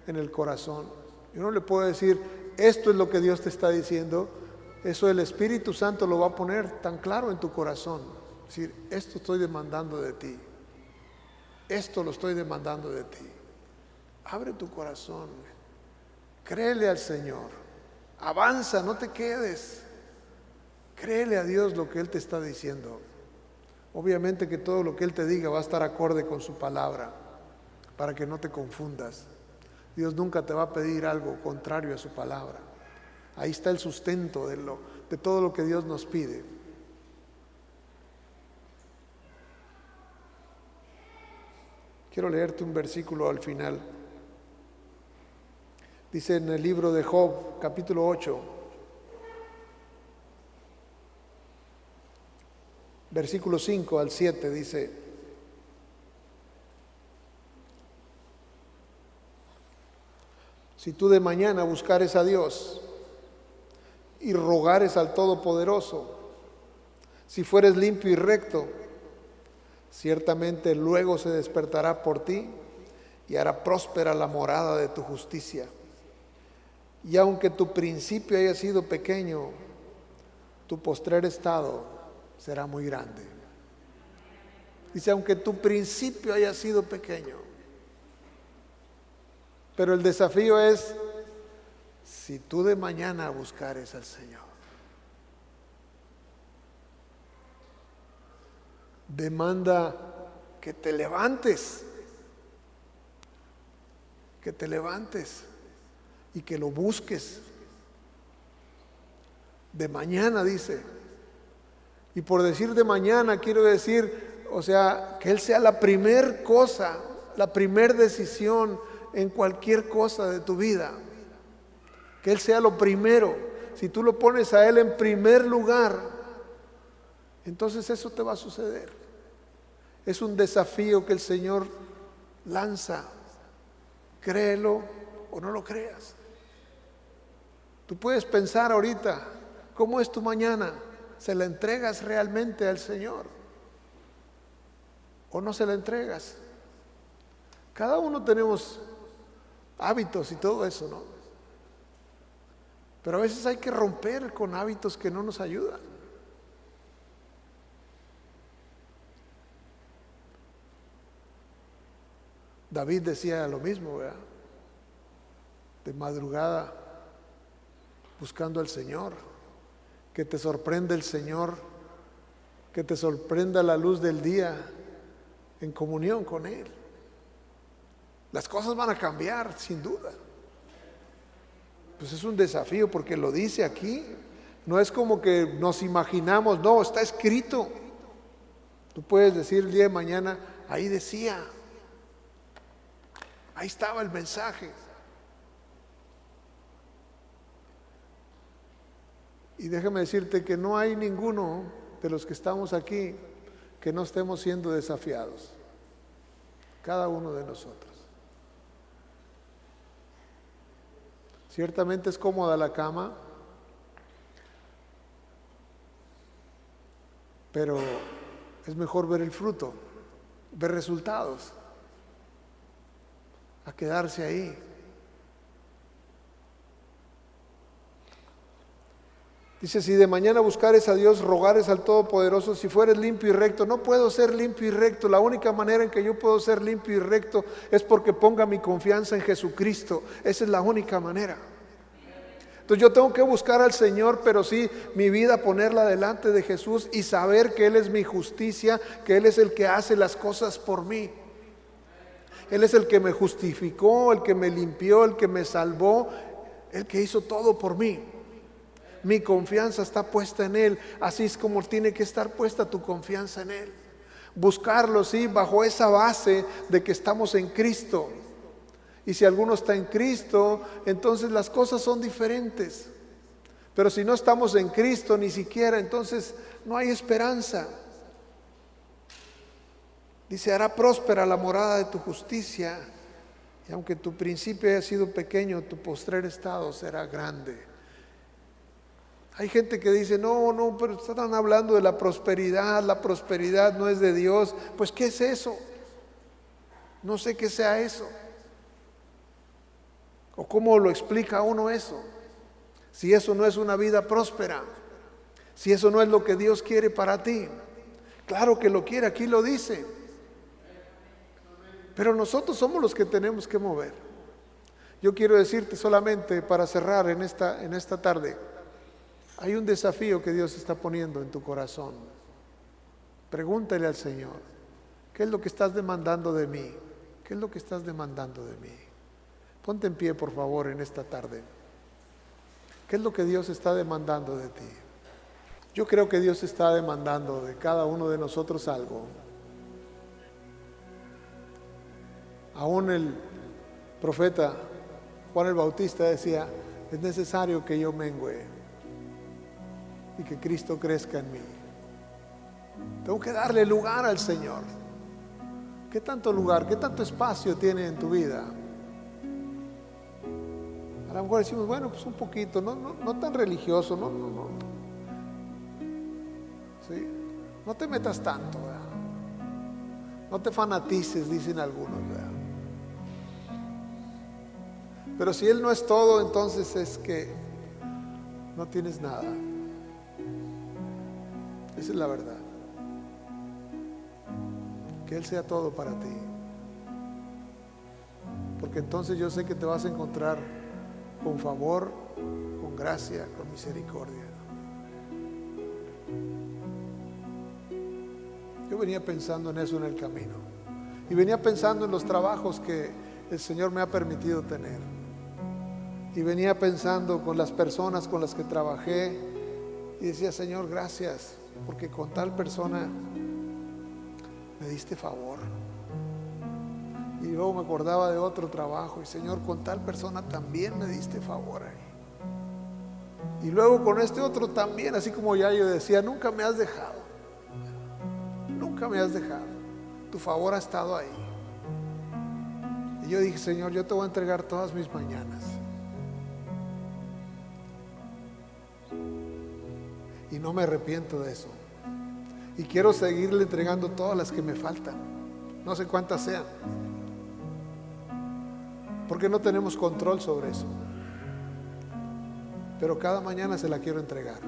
en el corazón. Yo no le puedo decir, esto es lo que Dios te está diciendo. Eso el Espíritu Santo lo va a poner tan claro en tu corazón. Es decir, esto estoy demandando de ti. Esto lo estoy demandando de ti. Abre tu corazón, créele al Señor, avanza, no te quedes, créele a Dios lo que Él te está diciendo. Obviamente que todo lo que Él te diga va a estar acorde con su palabra, para que no te confundas. Dios nunca te va a pedir algo contrario a su palabra. Ahí está el sustento de todo lo que Dios nos pide. Quiero leerte un versículo al final. Dice en el libro de Job, capítulo 8, versículo 5 al 7, dice: si tú de mañana buscares a Dios y rogares al Todopoderoso, si fueres limpio y recto, ciertamente luego se despertará por ti y hará próspera la morada de tu justicia. Y aunque tu principio haya sido pequeño, tu postrer estado será muy grande. Dice, aunque tu principio haya sido pequeño. Pero el desafío es, si tú de mañana buscares al Señor, demanda que te levantes y que lo busques. De mañana, dice. Y por decir de mañana quiero decir, o sea, que Él sea la primer cosa, la primer decisión en cualquier cosa de tu vida. Que Él sea lo primero. Si tú lo pones a Él en primer lugar, entonces eso te va a suceder. Es un desafío que el Señor lanza. Créelo o no lo creas. Tú puedes pensar ahorita, ¿cómo es tu mañana? ¿Se la entregas realmente al Señor? ¿O no se la entregas? Cada uno tenemos hábitos y todo eso, ¿no? Pero a veces hay que romper con hábitos que no nos ayudan. David decía lo mismo, ¿verdad? De madrugada buscando al Señor, que te sorprenda el Señor, que te sorprenda la luz del día en comunión con Él. Las cosas van a cambiar, sin duda. Pues es un desafío porque lo dice aquí. No es como que nos imaginamos, no, está escrito. Tú puedes decir el día de mañana, ahí decía, ahí estaba el mensaje. Y déjame decirte que no hay ninguno de los que estamos aquí que no estemos siendo desafiados. Cada uno de nosotros. Ciertamente es cómoda la cama, pero es mejor ver el fruto, ver resultados, a quedarse ahí. Dice, si de mañana buscares a Dios, rogares al Todopoderoso, si fueres limpio y recto. No puedo ser limpio y recto. La única manera en que yo puedo ser limpio y recto es porque ponga mi confianza en Jesucristo. Esa es la única manera. Entonces yo tengo que buscar al Señor, pero sí mi vida ponerla delante de Jesús y saber que Él es mi justicia, que Él es el que hace las cosas por mí. Él es el que me justificó, el que me limpió, el que me salvó, el que hizo todo por mí. Mi confianza está puesta en Él. Así es como tiene que estar puesta tu confianza en Él. Buscarlo, sí, bajo esa base de que estamos en Cristo. Y si alguno está en Cristo, entonces las cosas son diferentes. Pero si no estamos en Cristo ni siquiera, entonces no hay esperanza. Dice, hará próspera la morada de tu justicia. Y aunque tu principio haya sido pequeño, tu postrer estado será grande. Hay gente que dice, no, pero están hablando de la prosperidad no es de Dios. Pues, ¿qué es eso? No sé qué sea eso. ¿O cómo lo explica uno eso? Si eso no es una vida próspera, si eso no es lo que Dios quiere para ti. Claro que lo quiere, aquí lo dice. Pero nosotros somos los que tenemos que mover. Yo quiero decirte solamente para cerrar en esta tarde, hay un desafío que Dios está poniendo en tu corazón. Pregúntale al Señor, ¿qué es lo que estás demandando de mí? ¿Qué es lo que estás demandando de mí? Ponte en pie, por favor, en esta tarde. ¿Qué es lo que Dios está demandando de ti? Yo creo que Dios está demandando de cada uno de nosotros algo. Aún el profeta Juan el Bautista decía, es necesario que yo mengüe y que Cristo crezca en mí. Tengo que darle lugar al Señor. ¿Qué tanto lugar, qué tanto espacio tiene en tu vida? A lo mejor decimos, bueno, pues un poquito, no tan religioso, no. ¿Sí? No te metas tanto, ¿verdad? No te fanatices, dicen algunos, ¿verdad? Pero si Él no es todo, entonces es que no tienes nada. Esa es la verdad. Que Él sea todo para ti. Porque entonces yo sé que te vas a encontrar con favor, con gracia, con misericordia. Yo venía pensando en eso en el camino. Y venía pensando en los trabajos que el Señor me ha permitido tener. Y venía pensando con las personas con las que trabajé. Y decía, Señor, gracias, porque con tal persona me diste favor. Y luego me acordaba de otro trabajo. Y Señor, con tal persona también me diste favor ahí. Y luego con este otro también, así como ya yo decía, nunca me has dejado. Nunca me has dejado. Tu favor ha estado ahí. Y yo dije, Señor, yo te voy a entregar todas mis mañanas. Y no me arrepiento de eso. Y quiero seguirle entregando todas las que me faltan. No sé cuántas sean. Porque no tenemos control sobre eso. Pero cada mañana se la quiero entregar.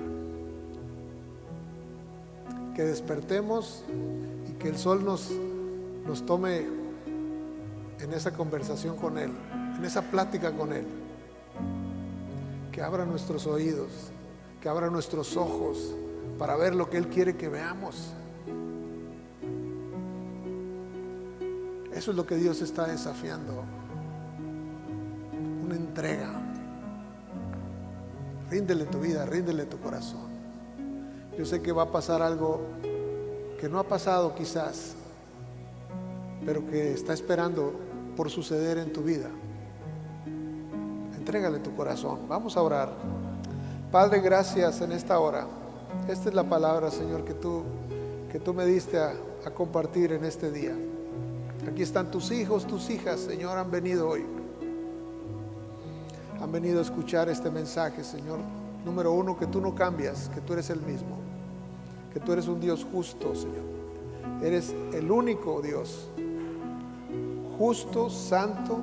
Que despertemos y que el sol nos tome en esa conversación con Él, en esa plática con Él. Que abra nuestros oídos, que abra nuestros ojos para ver lo que Él quiere que veamos. Eso es lo que Dios está desafiando. Una entrega. Ríndele tu vida, ríndele tu corazón. Yo sé que va a pasar algo que no ha pasado quizás, pero que está esperando por suceder en tu vida. Entrégale tu corazón. Vamos a orar. Padre, gracias en esta hora. Esta es la palabra, Señor, que tú me diste a compartir en este día. Aquí están tus hijos, tus hijas, Señor, han venido hoy. Han venido a escuchar este mensaje, Señor. Número uno, que tú no cambias, que tú eres el mismo. Que tú eres un Dios justo, Señor. Eres el único Dios. Justo, santo,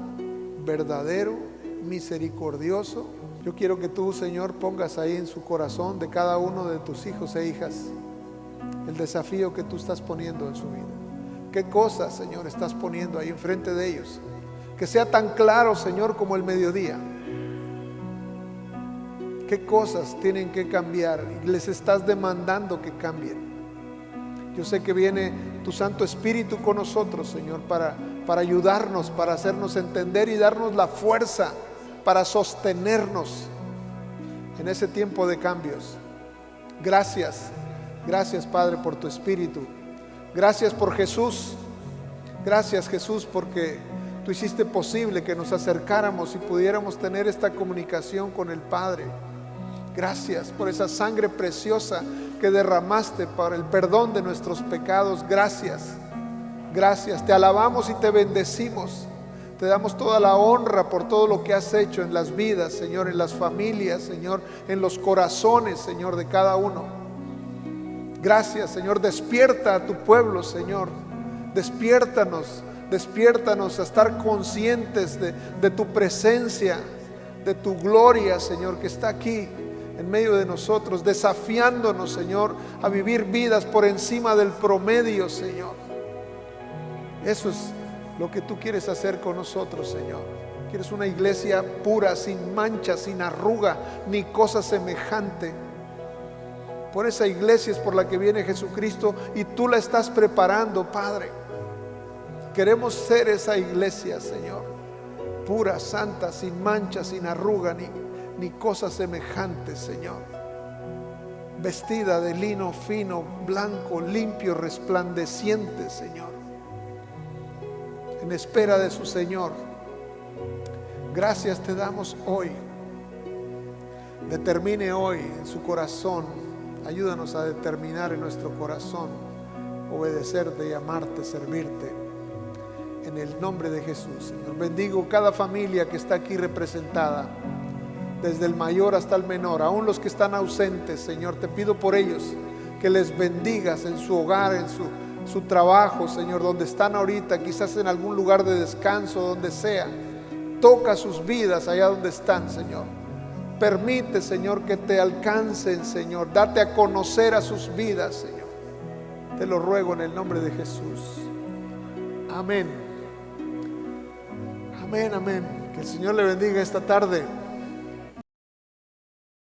verdadero, misericordioso. Yo quiero que tú, Señor, pongas ahí en su corazón de cada uno de tus hijos e hijas el desafío que tú estás poniendo en su vida. ¿Qué cosas, Señor, estás poniendo ahí enfrente de ellos? Que sea tan claro, Señor, como el mediodía. ¿Qué cosas tienen que cambiar? Y les estás demandando que cambien. Yo sé que viene tu Santo Espíritu con nosotros, Señor, para ayudarnos, para hacernos entender y darnos la fuerza para sostenernos en ese tiempo de cambios. Gracias, gracias, Padre, por tu Espíritu. Gracias por Jesús. Gracias, Jesús, porque tú hiciste posible que nos acercáramos y pudiéramos tener esta comunicación con el Padre. Gracias por esa sangre preciosa que derramaste para el perdón de nuestros pecados. Gracias, gracias. Te alabamos y te bendecimos. Te damos toda la honra por todo lo que has hecho en las vidas, Señor, en las familias, Señor, en los corazones, Señor, de cada uno. Gracias, Señor. Despierta a tu pueblo, Señor. Despiértanos a estar conscientes de tu presencia, de tu gloria, Señor, que está aquí en medio de nosotros, desafiándonos, Señor, a vivir vidas por encima del promedio, Señor. Eso es lo que tú quieres hacer con nosotros, Señor. Quieres una iglesia pura, sin mancha, sin arruga, ni cosa semejante. Por esa iglesia es por la que viene Jesucristo y tú la estás preparando, Padre. Queremos ser esa iglesia, Señor, pura, santa, sin mancha, sin arruga, ni cosa semejante, Señor. Vestida de lino fino, blanco, limpio, resplandeciente, Señor, en espera de su Señor. Gracias te damos hoy. Determine hoy en su corazón, ayúdanos a determinar en nuestro corazón obedecerte y amarte, servirte, en el nombre de Jesús, Señor. Bendigo cada familia que está aquí representada, desde el mayor hasta el menor, aún los que están ausentes, Señor. Te pido por ellos que les bendigas en su hogar, en su trabajo, Señor, donde están ahorita, quizás en algún lugar de descanso, donde sea. Toca sus vidas allá donde están, Señor. Permite, Señor, que te alcancen, Señor. Date a conocer a sus vidas, Señor. Te lo ruego en el nombre de Jesús. Amén. Amén, amén. Que el Señor le bendiga esta tarde.